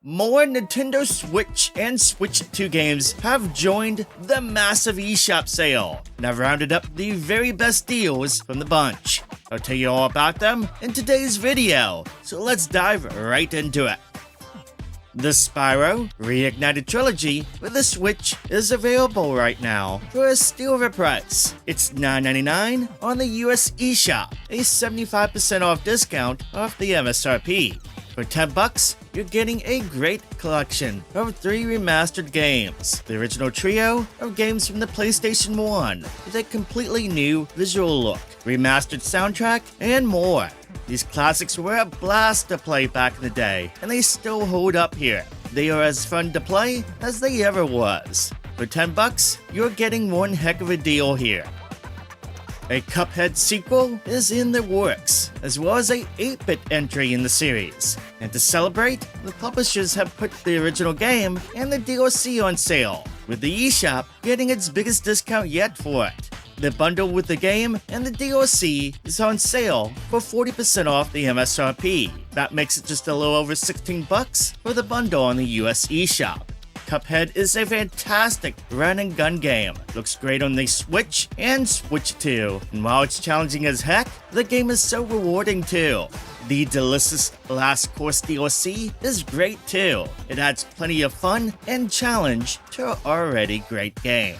More Nintendo Switch and Switch 2 games have joined the massive eShop sale, and I've rounded up the very best deals from the bunch. I'll tell you all about them in today's video, so let's dive right into it. The Spyro Reignited Trilogy for the Switch is available right now for a steal of a price. It's $9.99 on the US eShop, a 75% off discount off the MSRP. For $10, you're getting a great collection of 3 remastered games, the original trio of games from the PlayStation 1 with a completely new visual look, remastered soundtrack, and more. These classics were a blast to play back in the day, and they still hold up here. They are as fun to play as they ever was. For $10, you're getting one heck of a deal here. A Cuphead sequel is in the works, as well as a 8-bit entry in the series. And to celebrate, the publishers have put the original game and the DLC on sale, with the eShop getting its biggest discount yet for it. The bundle with the game and the DLC is on sale for 40% off the MSRP. That makes it just a little over $16 for the bundle on the US eShop. Cuphead is a fantastic run-and-gun game. Looks great on the Switch and Switch 2, and while it's challenging as heck, the game is so rewarding too. The delicious Last Course DLC is great too. It adds plenty of fun and challenge to an already great game.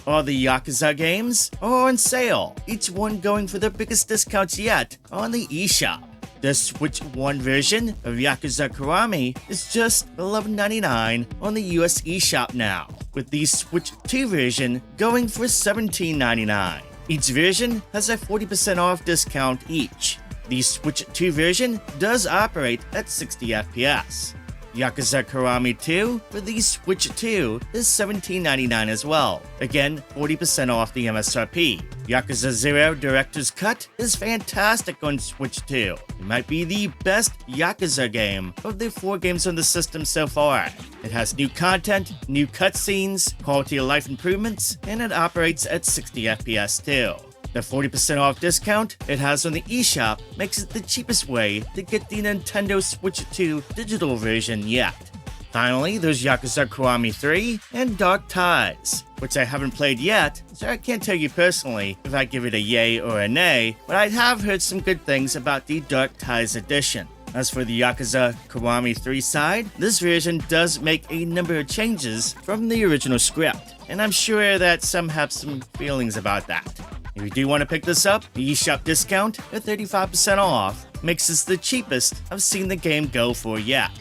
All the Yakuza games are on sale, each one going for the biggest discounts yet on the eShop. The Switch 1 version of Yakuza Kiwami is just $11.99 on the US eShop now, with the Switch 2 version going for $17.99. Each version has a 40% off discount each. The Switch 2 version does operate at 60 FPS. Yakuza Kiwami 2 for the Switch 2 is $17.99 as well, again 40% off the MSRP. Yakuza 0 Director's Cut is fantastic on Switch 2. It might be the best Yakuza game of the 4 games on the system so far. It has new content, new cutscenes, quality of life improvements, and it operates at 60 FPS too. The 40% off discount it has on the eShop makes it the cheapest way to get the Nintendo Switch 2 digital version yet. Finally, there's Yakuza Kiwami 3 and Dark Ties, which I haven't played yet, so I can't tell you personally if I give it a yay or a nay, but I have heard some good things about the Dark Ties edition. As for the Yakuza Kiwami 3 side, this version does make a number of changes from the original script, and I'm sure that some have some feelings about that. If you do want to pick this up, the eShop discount at 35% off makes this the cheapest I've seen the game go for yet.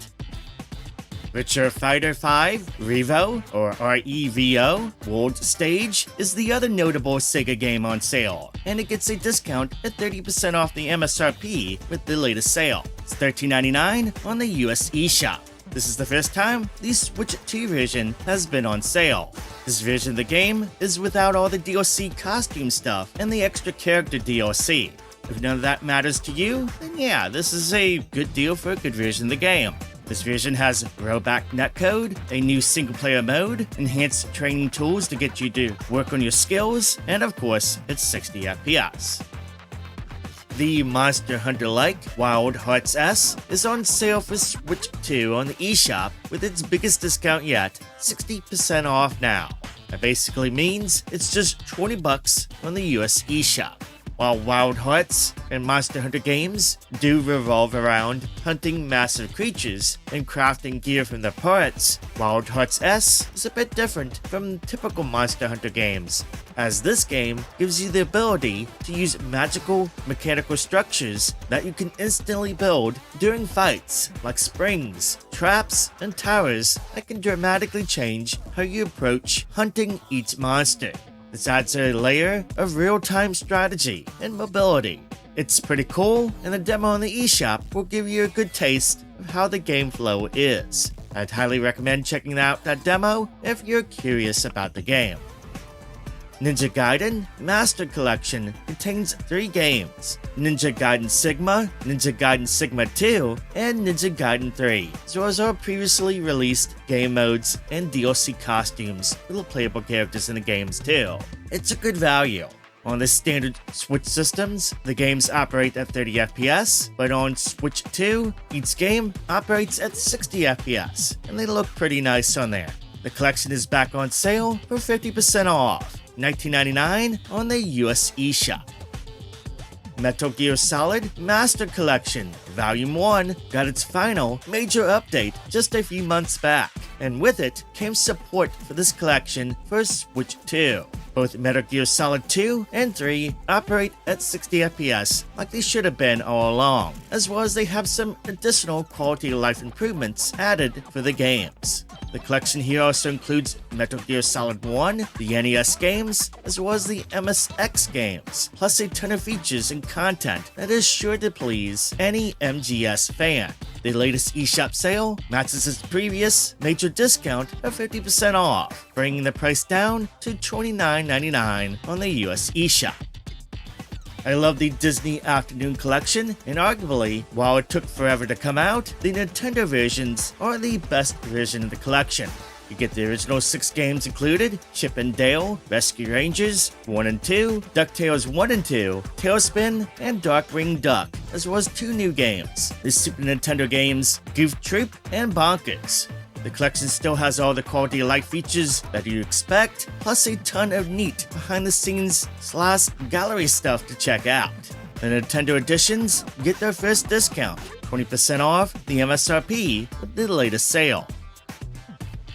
Virtua Fighter 5 R.E.V.O. or R.E.V.O. World Stage is the other notable Sega game on sale, and it gets a discount at 30% off the MSRP with the latest sale. It's $13.99 on the US eShop. This is the first time the Switch 2 version has been on sale. This version of the game is without all the DLC costume stuff and the extra character DLC. If none of that matters to you, then yeah, this is a good deal for a good version of the game. This version has rollback netcode, a new single-player mode, enhanced training tools to get you to work on your skills, and of course, it's 60 FPS. The Monster Hunter-like Wild Hearts S is on sale for Switch 2 on the eShop with its biggest discount yet, 60% off now. That basically means it's just $20 on the US eShop. While Wild Hearts and Monster Hunter games do revolve around hunting massive creatures and crafting gear from their parts, Wild Hearts S is a bit different from typical Monster Hunter games, as this game gives you the ability to use magical mechanical structures that you can instantly build during fights, like springs, traps, and towers that can dramatically change how you approach hunting each monster. This adds a layer of real-time strategy and mobility. It's pretty cool, and the demo on the eShop will give you a good taste of how the game flow is. I'd highly recommend checking out that demo if you're curious about the game. Ninja Gaiden Master Collection contains 3 games: Ninja Gaiden Sigma, Ninja Gaiden Sigma 2, and Ninja Gaiden 3, as well as our previously released game modes and DLC costumes for the playable characters in the games too. It's a good value. On the standard Switch systems, the games operate at 30 FPS, but on Switch 2, each game operates at 60 FPS, and they look pretty nice on there. The collection is back on sale for 50% off, $19.99 on the US eShop. Metal Gear Solid Master Collection Volume 1 got its final major update just a few months back, and with it came support for this collection for Switch 2. Both Metal Gear Solid 2 and 3 operate at 60 FPS like they should have been all along, as well as they have some additional quality of life improvements added for the games. The collection here also includes Metal Gear Solid 1, the NES games, as well as the MSX games, plus a ton of features and content that is sure to please any MGS fan. The latest eShop sale matches its previous major discount of 50% off, bringing the price down to $29.99 on the US eShop. I love the Disney Afternoon Collection, and arguably, while it took forever to come out, the Nintendo versions are the best version of the collection. You get the original 6 games included: Chip and Dale, Rescue Rangers 1 and 2, DuckTales 1 and 2, Tailspin, and Darkwing Duck, as well as 2 new games, the Super Nintendo games Goof Troop and Bonkers. The collection still has all the quality of life features that you expect, plus a ton of neat behind-the-scenes / gallery stuff to check out. The Nintendo editions get their first discount, 20% off the MSRP with the latest sale.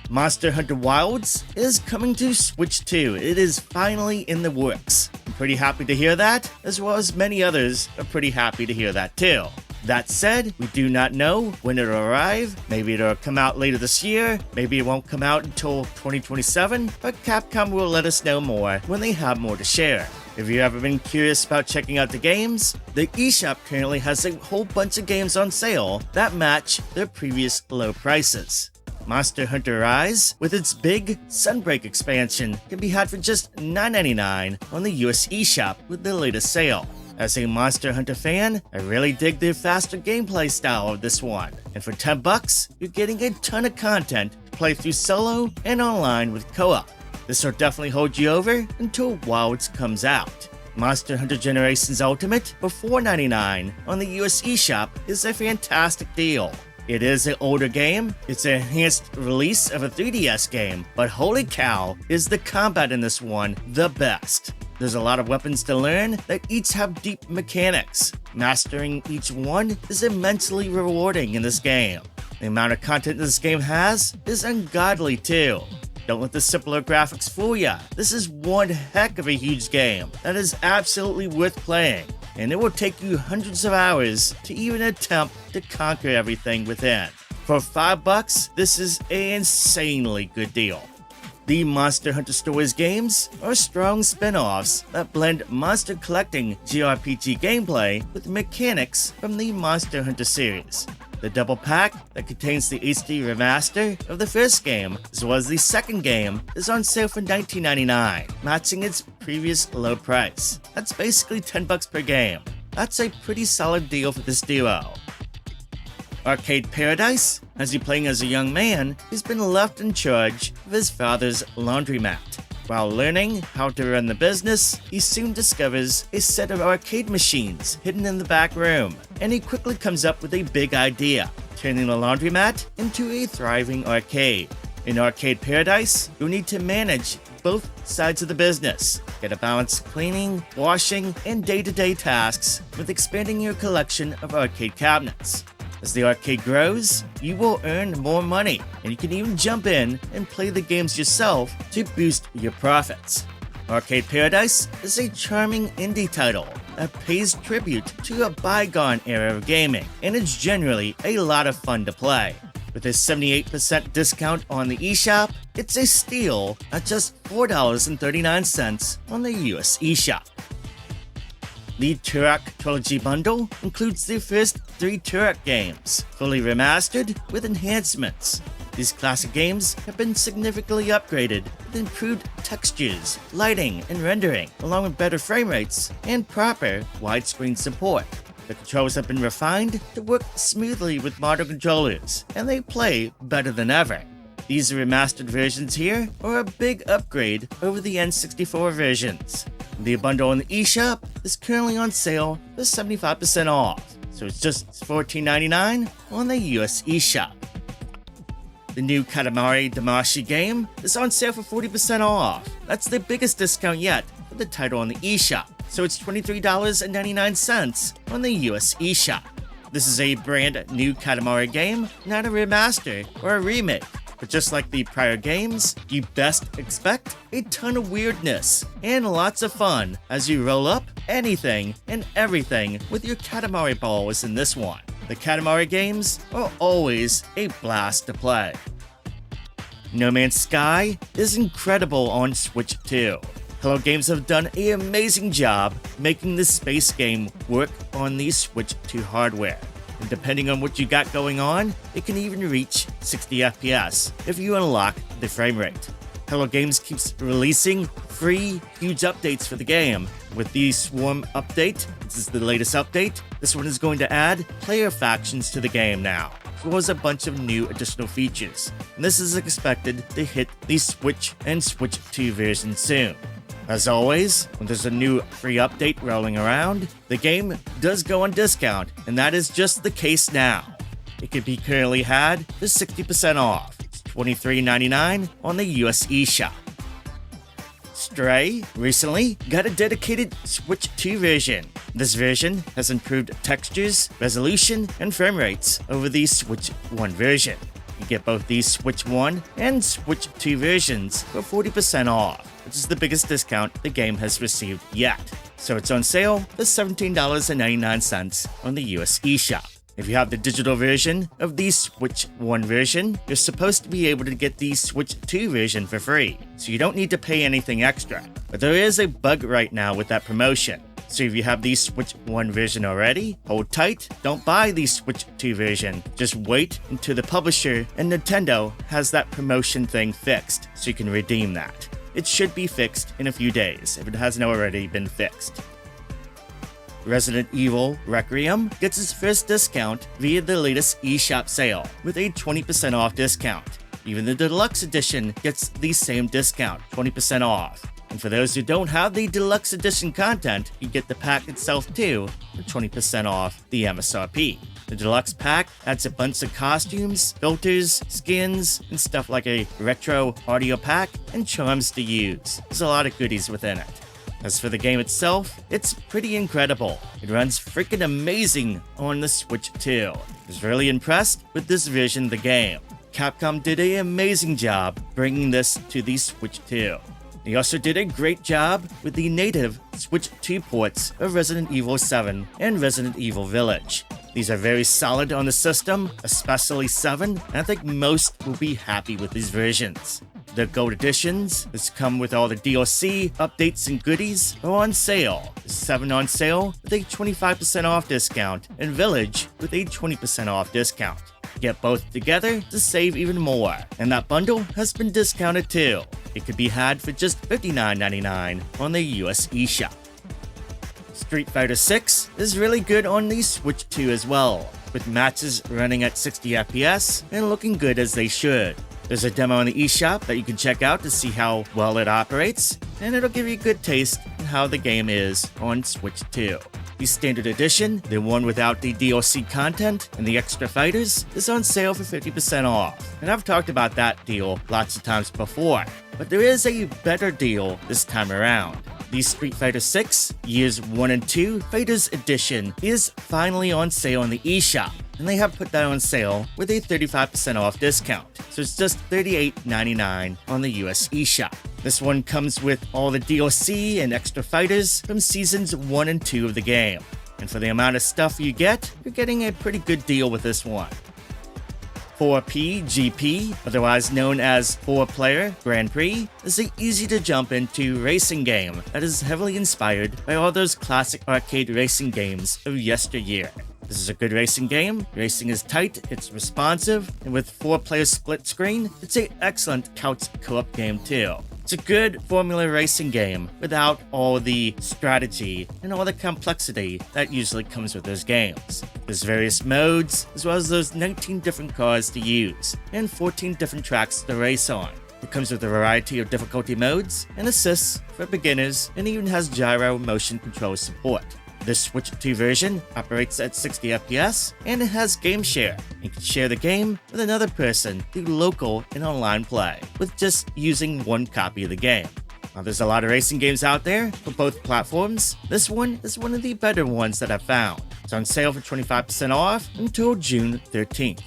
Monster Hunter Wilds is coming to Switch 2. It is finally in the works. I'm pretty happy to hear that, as well as many others are pretty happy to hear that too. That said, we do not know when it'll arrive. Maybe it'll come out later this year, maybe it won't come out until 2027, but Capcom will let us know more when they have more to share. If you've ever been curious about checking out the games, the eShop currently has a whole bunch of games on sale that match their previous low prices. Monster Hunter Rise, with its big Sunbreak expansion, can be had for just $9.99 on the US eShop with the latest sale. As a Monster Hunter fan, I really dig the faster gameplay style of this one, and for $10, you're getting a ton of content to play through solo and online with co-op. This will definitely hold you over until Wilds comes out. Monster Hunter Generations Ultimate for $4.99 on the US eShop is a fantastic deal. It is an older game, it's an enhanced release of a 3DS game, but holy cow, is the combat in this one the best. There's a lot of weapons to learn that each have deep mechanics. Mastering each one is immensely rewarding in this game. The amount of content this game has is ungodly too. Don't let the simpler graphics fool ya. This is one heck of a huge game that is absolutely worth playing, and it will take you hundreds of hours to even attempt to conquer everything within. For $5, this is an insanely good deal. The Monster Hunter Stories games are strong spin-offs that blend monster collecting JRPG gameplay with mechanics from the Monster Hunter series. The double pack that contains the HD remaster of the first game, as well as the second game, is on sale for $19.99, matching its previous low price. That's basically $10 per game. That's a pretty solid deal for this duo. Arcade Paradise has you playing as a young man who's been left in charge of his father's laundromat. While learning how to run the business, he soon discovers a set of arcade machines hidden in the back room, and he quickly comes up with a big idea, turning the laundromat into a thriving arcade. In Arcade Paradise, you'll need to manage both sides of the business, get a balance cleaning, washing, and day-to-day tasks with expanding your collection of arcade cabinets. As the arcade grows, you will earn more money, and you can even jump in and play the games yourself to boost your profits. Arcade Paradise is a charming indie title that pays tribute to a bygone era of gaming, and it's generally a lot of fun to play. With a 78% discount on the eShop, it's a steal at just $4.39 on the US eShop. The Turok Trilogy bundle includes the first 3 Turok games, fully remastered with enhancements. These classic games have been significantly upgraded with improved textures, lighting, and rendering, along with better frame rates and proper widescreen support. The controls have been refined to work smoothly with modern controllers, and they play better than ever. These remastered versions here are a big upgrade over the N64 versions. The bundle on the eShop is currently on sale for 75% off, so it's just $14.99 on the US eShop. The new Katamari Damacy game is on sale for 40% off. That's the biggest discount yet for the title on the eShop, so it's $23.99 on the US eShop. This is a brand new Katamari game, not a remaster or a remake. But just like the prior games, you best expect a ton of weirdness and lots of fun as you roll up anything and everything with your Katamari balls in this one. The Katamari games are always a blast to play. No Man's Sky is incredible on Switch 2. Hello Games have done an amazing job making this space game work on the Switch 2 hardware. And depending on what you got going on, it can even reach 60 FPS if you unlock the frame rate. Hello Games keeps releasing free, huge updates for the game. With the Swarm update, this is the latest update, this one is going to add player factions to the game now, as well as a bunch of new additional features. And this is expected to hit the Switch and Switch 2 version soon. As always, when there's a new free update rolling around, the game does go on discount, and that is just the case now. It can be currently had for 60% off. It's $23.99 on the US eShop. Stray recently got a dedicated Switch 2 version. This version has improved textures, resolution, and frame rates over the Switch 1 version. You get both the Switch 1 and Switch 2 versions for 40% off, which is the biggest discount the game has received yet. So it's on sale for $17.99 on the US eShop. If you have the digital version of the Switch 1 version, you're supposed to be able to get the Switch 2 version for free, so you don't need to pay anything extra. But there is a bug right now with that promotion. So if you have the Switch 1 version already, hold tight, don't buy the Switch 2 version. Just wait until the publisher and Nintendo has that promotion thing fixed, so you can redeem that. It should be fixed in a few days, if it hasn't already been fixed. Resident Evil Requiem gets its first discount via the latest eShop sale, with a 20% off discount. Even the Deluxe Edition gets the same discount, 20% off. And for those who don't have the Deluxe Edition content, you get the pack itself too, for 20% off the MSRP. The Deluxe pack adds a bunch of costumes, filters, skins, and stuff like a retro audio pack and charms to use. There's a lot of goodies within it. As for the game itself, it's pretty incredible. It runs freaking amazing on the Switch 2. I was really impressed with this version of the game. Capcom did an amazing job bringing this to the Switch 2. They also did a great job with the native Switch 2 ports of Resident Evil 7 and Resident Evil Village. These are very solid on the system, especially 7, and I think most will be happy with these versions. The Gold Editions, which come with all the DLC, updates, and goodies, are on sale. 7 on sale with a 25% off discount, and Village with a 20% off discount. Get both together to save even more, and that bundle has been discounted too. It could be had for just $59.99 on the US eShop. Street Fighter 6 is really good on the Switch 2 as well, with matches running at 60 FPS and looking good as they should. There's a demo on the eShop that you can check out to see how well it operates, and it'll give you a good taste of how the game is on Switch 2. The Standard Edition, the one without the DLC content and the extra fighters, is on sale for 50% off. And I've talked about that deal lots of times before, but there is a better deal this time around. The Street Fighter 6 Years 1 and 2 Fighters Edition is finally on sale on the eShop, and they have put that on sale with a 35% off discount, so it's just $38.99 on the US eShop. This one comes with all the DLC and extra fighters from Seasons 1 and 2 of the game, and for the amount of stuff you get, you're getting a pretty good deal with this one. 4P GP, otherwise known as 4-Player Grand Prix, is an easy-to-jump-into racing game that is heavily inspired by all those classic arcade racing games of yesteryear. This is a good racing game, racing is tight, it's responsive, and with 4-player split screen, it's an excellent couch co-op game too. It's a good formula racing game without all the strategy and all the complexity that usually comes with those games. There's various modes, as well as those 19 different cars to use, and 14 different tracks to race on. The It comes with a variety of difficulty modes and assists for beginners, and even has gyro motion control support. This Switch 2 version operates at 60 FPS, and it has Game Share. You can share the game with another person through local and online play, with just using one copy of the game. Now, there's a lot of racing games out there for both platforms. This one is one of the better ones that I've found. It's on sale for 25% off until June 13th.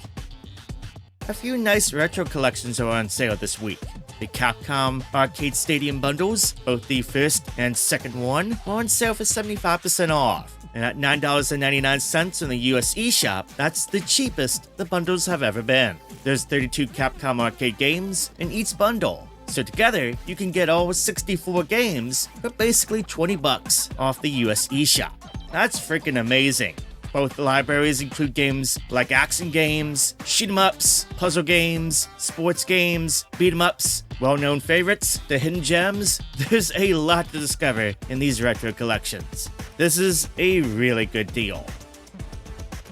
A few nice retro collections are on sale this week. The Capcom Arcade Stadium bundles, both the first and second one, are on sale for 75% off. And at $9.99 on the US eShop, that's the cheapest the bundles have ever been. There's 32 Capcom arcade games in each bundle. So together, you can get all 64 games for basically $20 off the US eShop. That's freaking amazing. Both libraries include games like action games, shoot 'em ups, puzzle games, sports games, beat 'em ups, well-known favorites, the hidden gems. There's a lot to discover in these retro collections. This is a really good deal.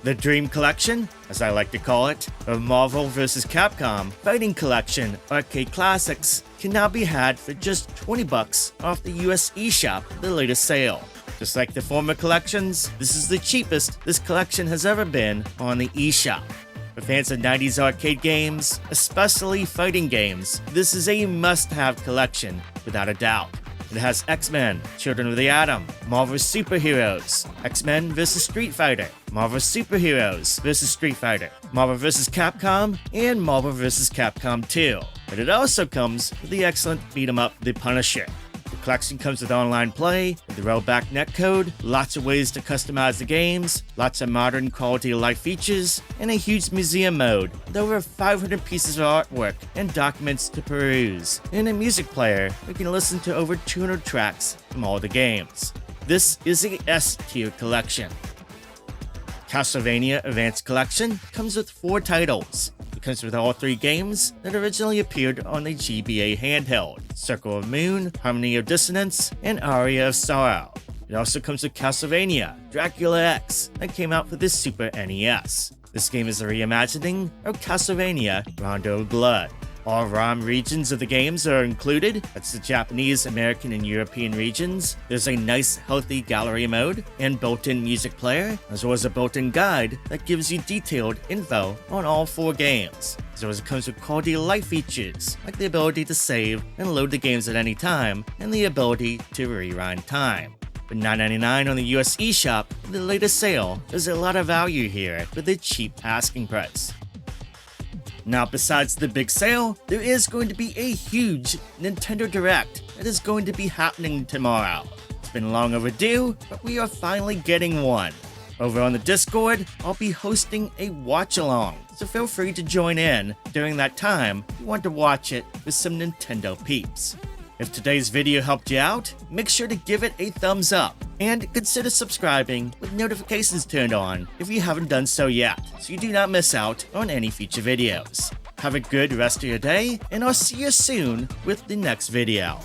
The Dream Collection, as I like to call it, of Marvel vs. Capcom Fighting Collection Arcade Classics can now be had for just $20 off the US eShop, the latest sale. Just like the former collections, this is the cheapest this collection has ever been on the eShop. For fans of 90s arcade games, especially fighting games, this is a must-have collection, without a doubt. It has X-Men, Children of the Atom, Marvel Superheroes, X-Men vs. Street Fighter, Marvel Superheroes vs. Street Fighter, Marvel vs. Capcom, and Marvel vs. Capcom 2. But it also comes with the excellent beat 'em up The Punisher. The collection comes with online play, with the rollback netcode, lots of ways to customize the games, lots of modern quality of life features, and a huge museum mode with over 500 pieces of artwork and documents to peruse, and a music player who can listen to over 200 tracks from all the games. This is a S-tier collection. Castlevania Advanced Collection comes with 4 titles. It comes with all 3 games that originally appeared on the GBA handheld: Circle of Moon, Harmony of Dissonance, and Aria of Sorrow. It also comes with Castlevania Dracula X that came out for the Super NES. This game is a reimagining of Castlevania Rondo of Blood. All ROM regions of the games are included. That's the Japanese, American, and European regions. There's a nice, healthy gallery mode and built-in music player, as well as a built-in guide that gives you detailed info on all 4 games. As well as it comes with quality of life features, like the ability to save and load the games at any time, and the ability to rewind time. For $9.99 on the US eShop, the latest sale, there's a lot of value here with a cheap asking price. Now, besides the big sale, there is going to be a huge Nintendo Direct that is going to be happening tomorrow. It's been long overdue, but we are finally getting one. Over on the Discord, I'll be hosting a watch-along, so feel free to join in during that time if you want to watch it with some Nintendo peeps. If today's video helped you out, make sure to give it a thumbs up, and consider subscribing with notifications turned on if you haven't done so yet, so you do not miss out on any future videos. Have a good rest of your day, and I'll see you soon with the next video.